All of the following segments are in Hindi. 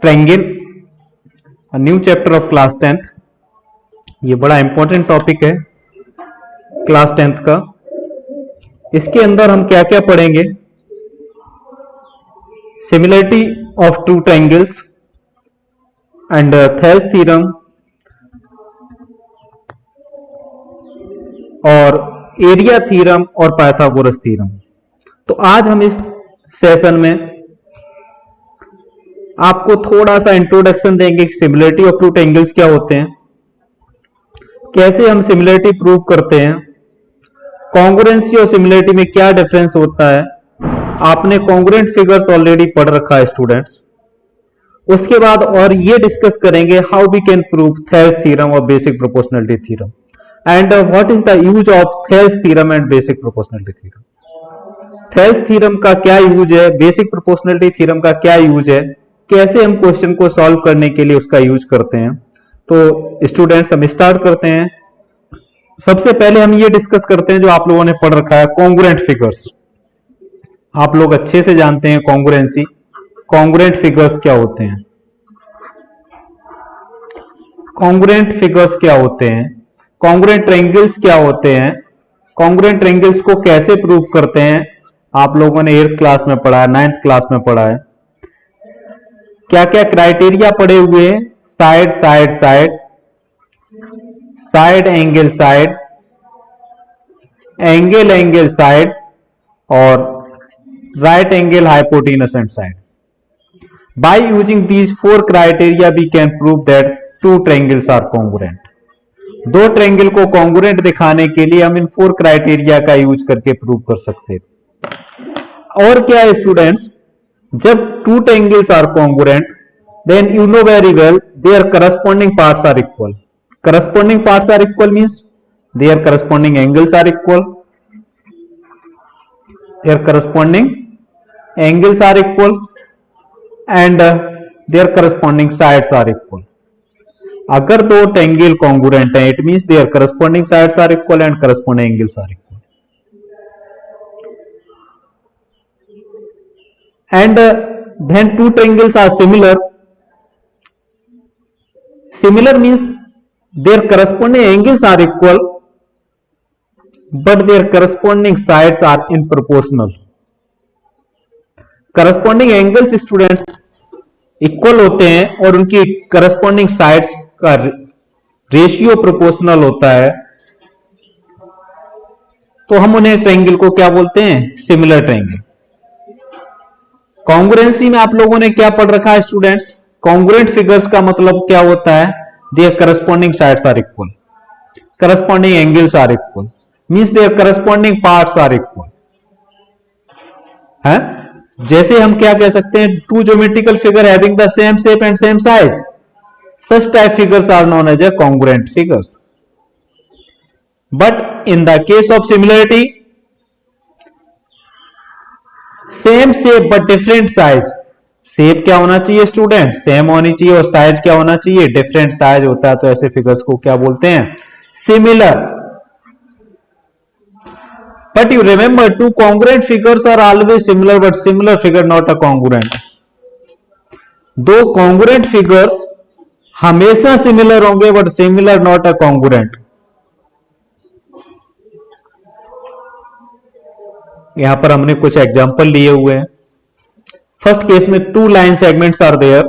Triangle, new chapter of class 10th। ये बड़ा इंपॉर्टेंट टॉपिक है क्लास 10th का। इसके अंदर हम क्या क्या पढ़ेंगे? Similarity of to triangles and Thales theorem और एरिया थ्योरम और पाइथागोरस थ्योरम। तो आज हम इस सेशन में आपको थोड़ा सा इंट्रोडक्शन देंगे कि सिमिलरिटी ऑफ टू ट्रायंगल्स क्या होते हैं, कैसे हम सिमिलरिटी प्रूव करते हैं, कॉन्ग्रुएंसी और सिमिलरिटी में क्या डिफरेंस होता है। आपने कॉन्ग्रुएंट फिगर्स ऑलरेडी पढ़ रखा है स्टूडेंट्स। उसके बाद और ये डिस्कस करेंगे how we can prove Thales theorem और basic proportionality theorem and what is the use of Thales theorem and basic proportionality theorem. Thales theorem का क्या यूज है, बेसिक प्रोपोर्शनलिटी थ्योरम का क्या यूज है, कैसे हम क्वेश्चन को सॉल्व करने के लिए उसका यूज करते हैं। तो स्टूडेंट्स हम स्टार्ट करते हैं। सबसे पहले हम ये डिस्कस करते हैं जो आप लोगों ने पढ़ रखा है, कॉन्ग्रुएंट फिगर्स। आप लोग अच्छे से जानते हैं कॉन्ग्रुएंसी। कॉन्ग्रुएंट फिगर्स क्या होते हैं? कॉन्ग्रुएंट फिगर्स क्या होते हैं? कॉन्ग्रुएंट ट्रायंगल्स क्या होते हैं? कॉन्ग्रुएंट ट्रायंगल्स को कैसे प्रूव करते हैं? आप लोगों ने 8th क्लास में पढ़ा है, 9th क्लास में पढ़ा है। क्या क्या क्राइटेरिया पढ़े हुए हैं? Side side side, side angle side, angle angle side और right angle hypotenuse and side. By using these 4 criteria we can prove that two triangles are congruent. दो ट्रायंगल को कॉन्ग्रुएंट दिखाने के लिए हम इन 4 क्राइटेरिया का यूज करके प्रूव कर सकते हैं। और क्या है स्टूडेंट्स, जब two triangles are congruent then you know very well their corresponding parts are equal. Corresponding parts are equal means their corresponding angles are equal. Their corresponding angles are equal and their corresponding sides are equal. अगर दो ट्रायंगल कॉन्ग्रुएंट हैं, it means their corresponding sides are equal and corresponding angles are equal. And then two triangles are similar. Similar means their corresponding angles are equal, but their corresponding sides are in proportional. Corresponding angles students equal होते हैं और उनकी corresponding sides का रेशियो प्रोपोर्शनल होता है, तो हम उन्हें ट्रायंगल को क्या बोलते हैं? Similar triangle. कॉन्ग्रुएंसी में आप लोगों ने क्या पढ़ रखा है स्टूडेंट्स? कॉन्ग्रुएंट फिगर्स का मतलब क्या होता है? Their corresponding sides are equal, corresponding angles are equal, means their corresponding parts are equal है। जैसे हम क्या कह सकते हैं? Two geometrical figure having the same shape and same size, such type figures are known as a congruent figures. But in the case of similarity, same shape but different size. Shape क्या होना चाहिए स्टूडेंट? सेम होनी चाहिए। और साइज क्या होना चाहिए? डिफरेंट साइज होता है। तो ऐसे फिगर्स को क्या बोलते हैं? Similar. But you remember, two congruent figures are always similar but similar figure not a congruent. दो कॉन्ग्रुएंट फिगर्स हमेशा सिमिलर होंगे but similar not a congruent. यहां पर हमने कुछ एग्जांपल लिए हुए हैं। फर्स्ट केस में two line segments are there,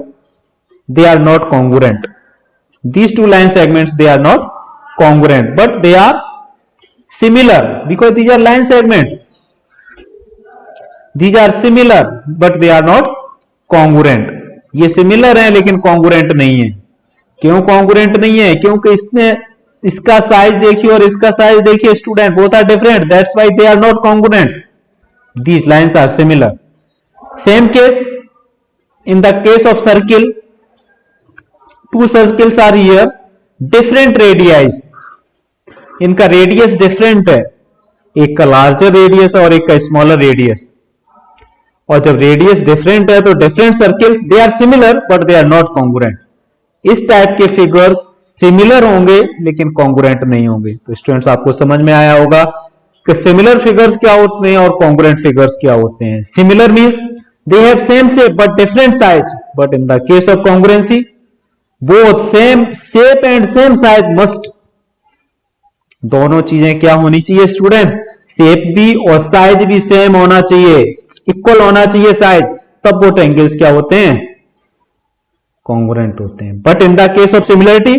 they are not congruent. These two line segments they are not congruent but they are similar because these are line segment. These are similar but they are not congruent. ये सिमिलर है लेकिन कॉन्ग्रुएंट नहीं है। क्यों कॉन्ग्रुएंट नहीं है? क्योंकि इसने इसका साइज देखिए और इसका साइज देखिए student, both are different, that's why they are not congruent. These lines are similar. Same case in the case of circle, two circles are here, different radii. इनका रेडियस डिफरेंट है, एक का लार्जर रेडियस और एक का स्मॉलर रेडियस। और जब रेडियस डिफरेंट है तो different circles they are similar but they are not congruent. इस टाइप के फिगर्स सिमिलर होंगे लेकिन कॉन्ग्रुएंट नहीं होंगे। तो स्टूडेंट्स आपको समझ में आया होगा कि सिमिलर फिगर्स क्या होते हैं और कॉन्ग्रुएंट फिगर्स क्या होते हैं। Similar means they have same shape but different size but in the case of congruency both same shape and same size must, दोनों चीजें क्या होनी चाहिए स्टूडेंट्स, शेप भी और साइज भी सेम होना चाहिए, इक्वल होना चाहिए साइज, तब वो ट्रायंगल्स क्या होते हैं, कॉन्ग्रुएंट होते हैं। But in the case of similarity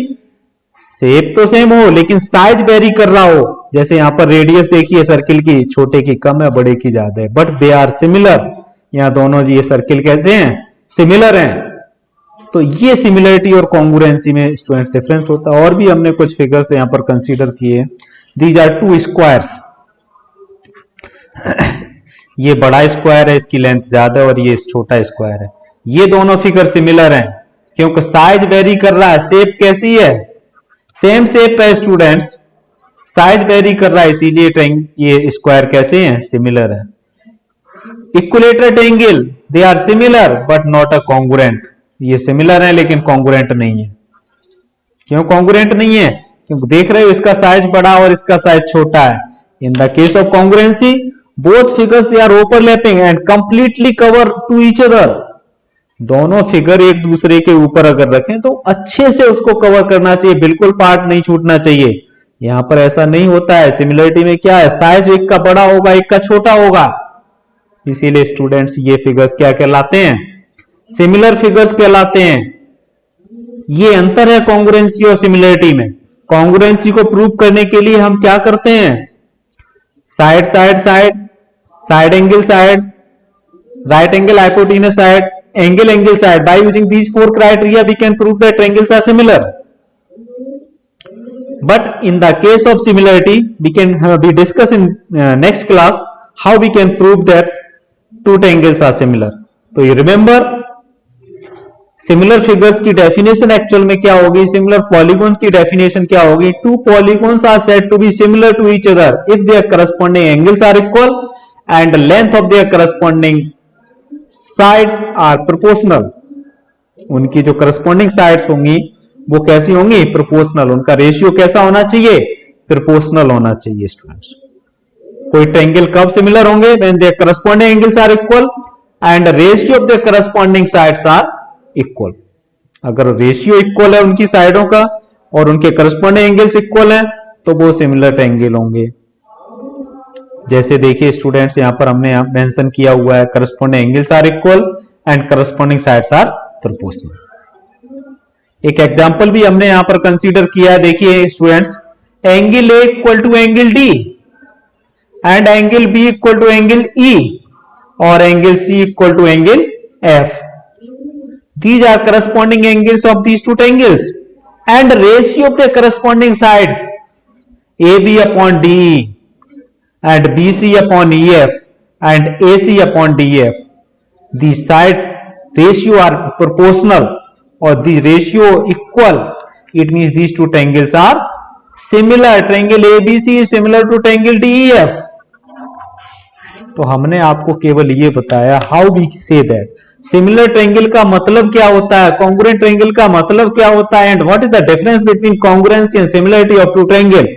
shape तो सेम हो लेकिन साइज वेरी कर रहा हो, जैसे यहां पर रेडियस देखिए सर्किल की, छोटे की कम है बड़े की ज्यादा है, बट दे आर सिमिलर, यहां दोनों ये सर्किल कैसे हैं, सिमिलर हैं। तो ये सिमिलरिटी और कॉन्ग्रुएंसी में स्टूडेंट्स डिफरेंस होता है। और भी हमने कुछ फिगर्स यहां पर कंसीडर किए, दीज आर टू स्क्वायर्स, ये बड़ा स्क्वायर है, इसकी लेंथ ज्यादा है, और ये छोटा स्क्वायर है, ये दोनों फिगर सिमिलर हैं क्योंकि साइज वेरी कर रहा है, शेप कैसी है, सेम शेप है स्टूडेंट्स, साइज वेरी कर रहा है, इसीलिए ये स्क्वायर कैसे हैं, सिमिलर है। Equilateral triangle they are similar but not a congruent, ये सिमिलर है लेकिन कॉन्ग्रुएंट नहीं है। क्यों कॉन्ग्रुएंट नहीं है, क्योंकि देख रहे हो इसका साइज बड़ा और इसका साइज छोटा है। In the case of congruency both figures they are overlapping and completely cover to each other, दोनों फिगर एक दूसरे के ऊपर अगर रखें तो अच्छे से उसको कवर करना चाहिए, बिल्कुल पार्ट नहीं छूटना चाहिए। यहां पर ऐसा नहीं होता है, सिमिलरिटी में क्या है, साइज एक का बड़ा होगा एक का छोटा होगा, इसीलिए स्टूडेंट्स ये फिगर्स क्या कहलाते हैं, सिमिलर फिगर्स कहलाते हैं। ये अंतर है कॉन्ग्रुएंसी और सिमिलरिटी में। कॉन्ग्रुएंसी को प्रूव करने के लिए हम क्या करते हैं, side side side, side angle side, right angle hypotenuse side, angle angle side. By using these four criteria we can prove that triangles are similar. But in the case of similarity we can we discuss in next class how we can prove that two triangles are similar. तो you remember similar figures की definition actual में क्या होगी, similar polygons की definition क्या होगी, two polygons are said to be similar to each other if their corresponding angles are equal and the length of their corresponding sides are proportional, उनकी जो करस्पॉन्डिंग साइड्स होंगी वो कैसी होंगी, प्रोपोर्शनल, उनका रेशियो कैसा होना चाहिए, प्रोपोर्शनल होना चाहिए स्टूडेंट्स। कोई ट्रायंगल कब सिमिलर होंगे, when their corresponding angles are equal and ratio of their corresponding sides are equal. अगर रेशियो इक्वल है उनकी साइडों का और उनके करस्पॉन्डिंग एंगल्स इक्वल हैं तो वो सिमिलर ट्रायंगल होंगे। जैसे देखिए स्टूडेंट्स यहां पर हमने मेंशन किया हुआ है, corresponding angles are equal and corresponding sides are proportional. एक एग्जांपल भी हमने यहां पर कंसीडर किया है, देखिए students, angle A equal to angle D and angle B equal to angle E और angle C equal to angle F. These are corresponding angles of these two triangles and ratio of the corresponding sides A B upon D and BC upon EF and AC upon DF. These sides ratio are proportional or the ratio equal. It means these two triangles are similar. Triangle ABC is similar to triangle DEF. तो हमने आपको केवल ये बताया how we say that. Similar triangle का मतलब क्या होता है, congruent triangle का मतलब क्या होता है, and what is the difference between congruency and similarity of two triangle.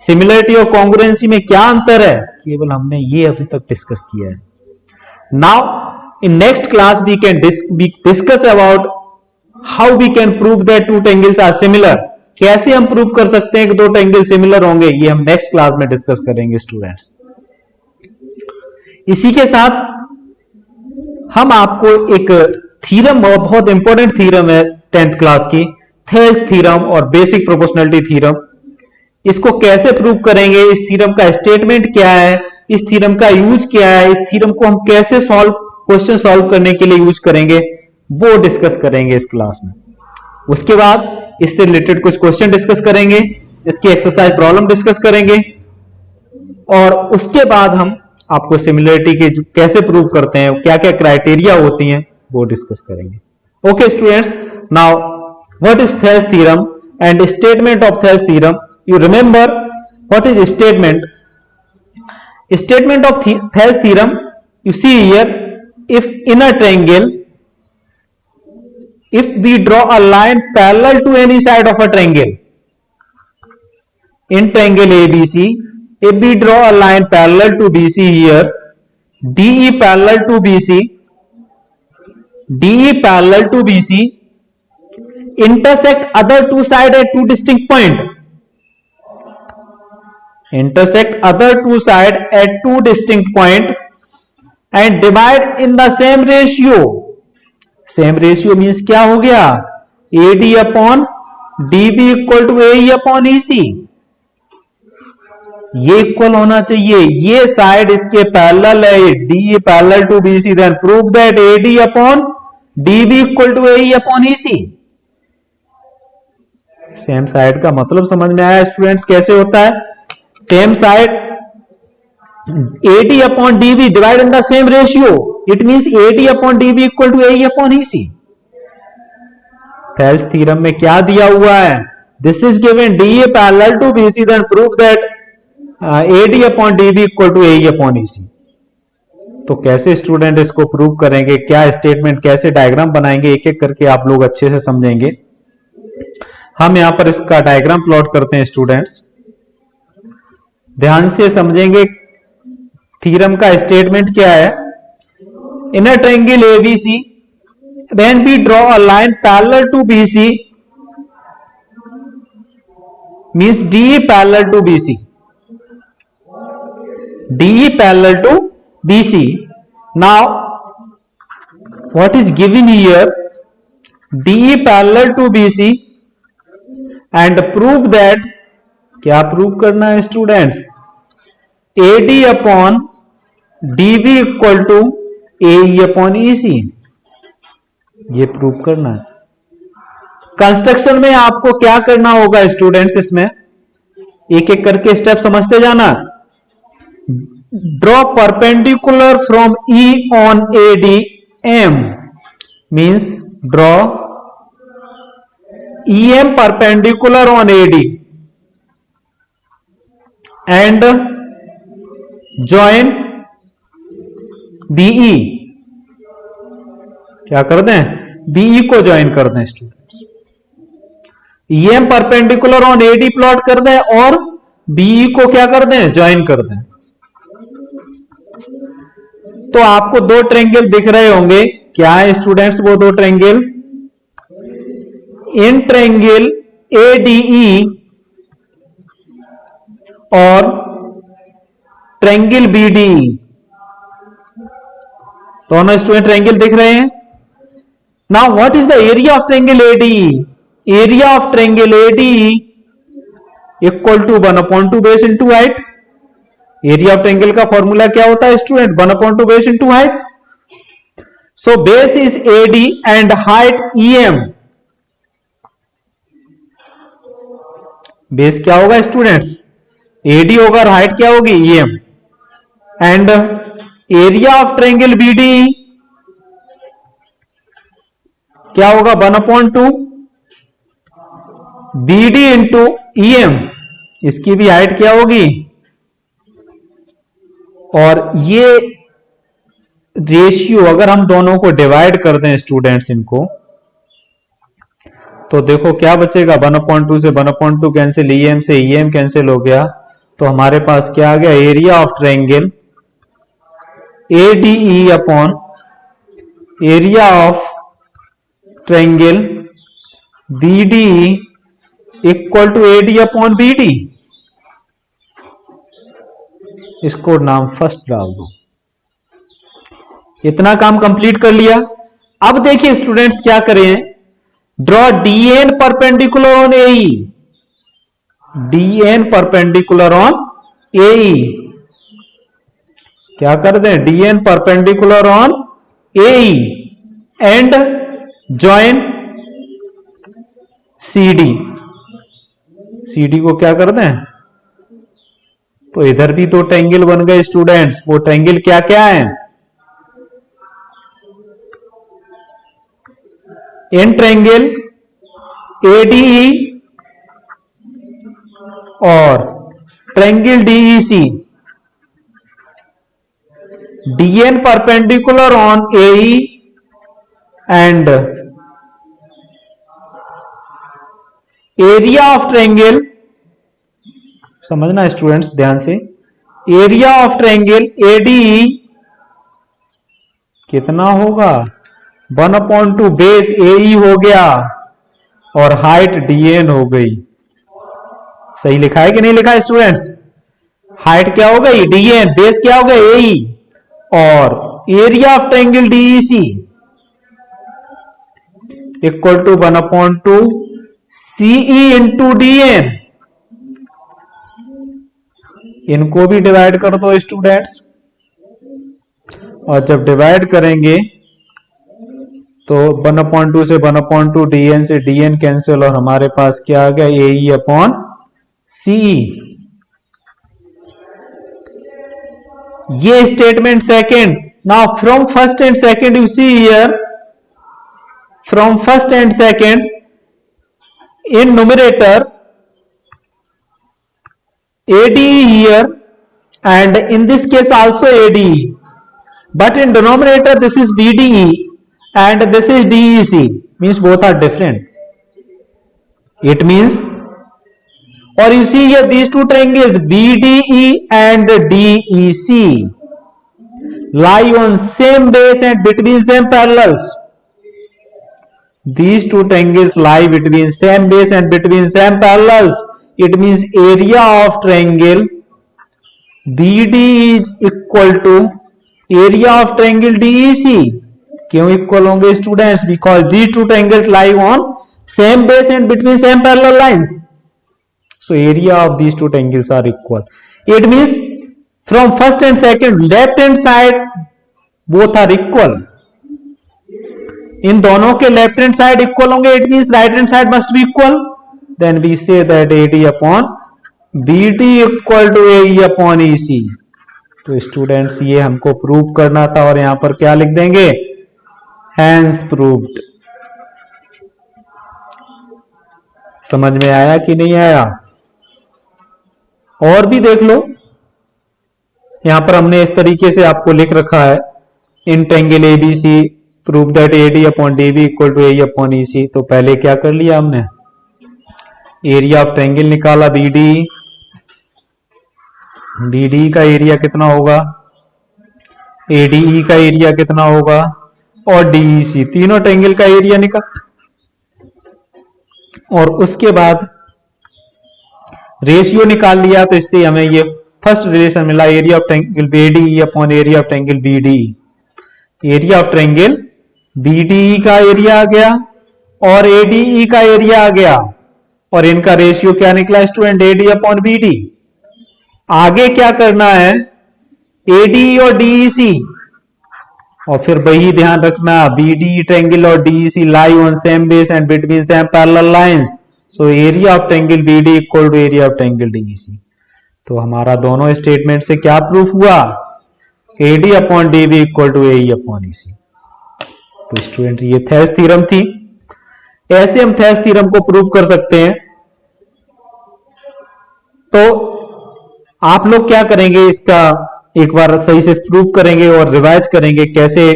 Similarity और कॉन्ग्रुएंसी में क्या अंतर है, केवल हमने ये अभी तक डिस्कस किया है। Now in next class we can discuss about how we can prove that two triangles are similar, कैसे हम प्रूव कर सकते हैं कि दो ट्रायंगल सिमिलर होंगे, ये हम नेक्स्ट क्लास में डिस्कस करेंगे स्टूडेंट्स। इसी के साथ हम आपको एक थ्योरम, बहुत इंपॉर्टेंट थ्योरम है 10th क्लास की, थेल्स थ्योरम और बेसिक प्रोपोर्शनलिटी थ्योरम, इसको कैसे प्रूव करेंगे, इस थ्योरम का स्टेटमेंट क्या है, इस थ्योरम का यूज क्या है, इस थ्योरम को हम कैसे क्वेश्चन सॉल्व करने के लिए यूज करेंगे, वो डिस्कस करेंगे इस क्लास में। उसके बाद इससे रिलेटेड कुछ क्वेश्चन डिस्कस करेंगे, इसकी एक्सरसाइज प्रॉब्लम डिस्कस करेंगे और उसके बाद हम आपको सिमिलरिटी के कैसे प्रूव करते हैं, क्या क्या क्राइटेरिया होती हैं, वो डिस्कस करेंगे। Okay students, now what is Thales theorem and statement of Thales theorem. You remember what is statement? Statement of Thales theorem. You see here, if in a triangle, if we draw a line parallel to any side of a triangle, in triangle ABC, if we draw a line parallel to BC here, DE parallel to BC, DE parallel to BC intersect other two sides at two distinct point. Intersect other two sides at two distinct point and divide in the same ratio. Same ratio means क्या हो गया? AD upon DB equal to AE upon EC. ये इक्वल होना चाहिए, ये साइड इसके पैरेलल है, DE parallel to BC, then prove that AD upon DB equal to AE upon EC. Same side का मतलब समझ में आया स्टूडेंट्स कैसे होता है? Same side AD upon DB divide in the same ratio, it means AD upon DB equal to AE upon EC. Thales theorem में क्या दिया हुआ है? This is given DE parallel to BC, then prove that AD upon DB equal to AE upon EC. तो कैसे स्टूडेंट इसको प्रूव करेंगे, क्या स्टेटमेंट, कैसे डायग्राम बनाएंगे, एक एक करके आप लोग अच्छे से समझेंगे. हम यहां पर इसका डायग्राम प्लॉट करते हैं स्टूडेंट्स, ध्यान से समझेंगे. थ्योरम का स्टेटमेंट क्या है? In a triangle ABC when we draw a line parallel to BC means DE parallel to BC. DE parallel to BC. Now, what is given here? DE parallel to BC and prove that, क्या प्रूव करना है students? AD upon DB equal to AE upon EC. ये प्रूव करना है. कंस्ट्रक्शन में आपको क्या करना होगा स्टूडेंट्स? इसमें एक एक करके स्टेप समझते जाना. Draw perpendicular from E on AD M means draw EM perpendicular on AD and join BE. क्या कर दें? BE को ज्वाइन कर दें students. EM perpendicular on AD plot कर दें और BE को क्या कर दें? ज्वाइन कर दें. तो आपको दो ट्रायंगल दिख रहे होंगे. क्या है स्टूडेंट्स वो दो ट्रायंगल? इन ट्रायंगल ADE और ट्रायंगल BDE. दोनों स्टूडेंट ट्रायंगल दिख रहे हैं. Now what is the area of triangle ADE? Area of triangle ADE equal to 1/2 base into height. Area of triangle का फॉर्मूला क्या होता है student? 1/2 base into height. So base is AD and height EM. Base क्या होगा स्टूडेंट्स? AD होगा और हाइट क्या होगी? EM. And area of triangle BDE क्या होगा? 1/2 BD इंटू EM. इसकी भी हाइट क्या होगी? और ये रेशियो अगर हम दोनों को डिवाइड कर दें स्टूडेंट्स इनको, तो देखो क्या बचेगा? 1/2 से 1/2 कैंसिल, EM से EM कैंसिल हो गया. तो हमारे पास क्या आ गया? Area of triangle ADE upon area of triangle BDE equal to AD upon BD. इसको नाम फर्स्ट डाल दो. इतना काम कंप्लीट कर लिया. अब देखिए स्टूडेंट्स क्या करें? Draw DN perpendicular on AE. DN perpendicular on AE. क्या कर दें? DN perpendicular on AE and join CD. CD को क्या कर दें? तो इधर भी दो ट्रायंगल बन गए स्टूडेंट्स. वो ट्रायंगल क्या क्या है? इन ट्रायंगल ADE और triangle DEC. DN perpendicular on AE and area of triangle. समझना स्टूडेंट्स ध्यान से. एरिया ऑफ ट्रायंगल ADE कितना होगा? 1/2 बेस AE हो गया और हाइट DN हो गई। सही लिखा है कि नहीं लिखा है स्टूडेंट्स? हाइट क्या हो गई DN, बेस क्या हो गया AE, और area of triangle DEC equal to 1/2 CE into DN। इनको भी डिवाइड कर दो स्टूडेंट्स, और जब डिवाइड करेंगे तो 1/2 से 1/2 DN से DN कैंसिल, और हमारे पास क्या आ गया AE अपॉन CE। ये statement second. Now from first and second you see here, from first and second in numerator ADE here, and in this case also ADE, but in denominator this is BDE and this is DEC, means both are different. It means, or you see here these two triangles BDE and DEC lie on same base and between same parallels. These two triangles lie between same base and between same parallels. It means area of triangle BD is equal to area of triangle DEC. क्यों इक्वल होंगे students? Because these two triangles lie on same base and between same parallel lines. So area of these two triangles are equal. It means from first and second left hand side both are equal. इन दोनों के लेफ्ट हैंड साइड इक्वल होंगे, it means right hand side must be equal. Then we say that AD upon BD equal to AE upon EC। तो स्टूडेंट्स ये हमको प्रूव करना था, और यहां पर क्या लिख देंगे? Hence proved. समझ में आया कि नहीं आया? और भी देख लो, यहां पर हमने इस तरीके से आपको लिख रखा है, in triangle ABC prove that AD upon DB equal to AE upon EC। तो पहले क्या कर लिया हमने? एरिया ऑफ ट्रायंगल निकाला BD। BD का एरिया कितना होगा, ADE का एरिया कितना होगा, और DEC, तीनों ट्रायंगल का एरिया निकाल, और उसके बाद रेशियो निकाल लिया। तो इससे हमें ये फर्स्ट रिलेशन मिला, area of triangle ADE upon area of triangle BD। Area of triangle BDE का एरिया आ गया और ADE का एरिया आ गया, और इनका रेशियो क्या निकला स्टूडेंट? AD upon BD। आगे क्या करना है? ADE और DEC, और फिर वही ध्यान रखना, BDE ट्रायंगल और DEC lie on same base and between same parallel lines. So area of triangle BD equal to area of triangle DEC। तो हमारा दोनों स्टेटमेंट से क्या प्रूफ हुआ? AD upon DB equal to AE upon EC। तो स्टूडेंट ये थेस थ्योरम थी। ऐसे हम थेस थ्योरम को प्रूव कर सकते हैं। तो आप लोग क्या करेंगे, इसका एक बार सही से प्रूव करेंगे और रिवाइज करेंगे कैसे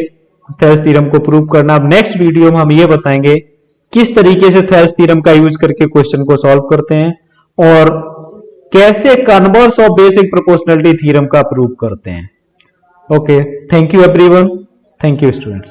थेस थ्योरम को प्रूव करना। अब नेक्स्ट वीडियो में हम ये बताएंगे किस तरीके से थेस थ्योरम का यूज करके क्वेश्चन को सॉल्व करते हैं, और कैसे converse of basic proportionality theorem का प्रूव करते हैं। Okay, thank you everyone, thank you students.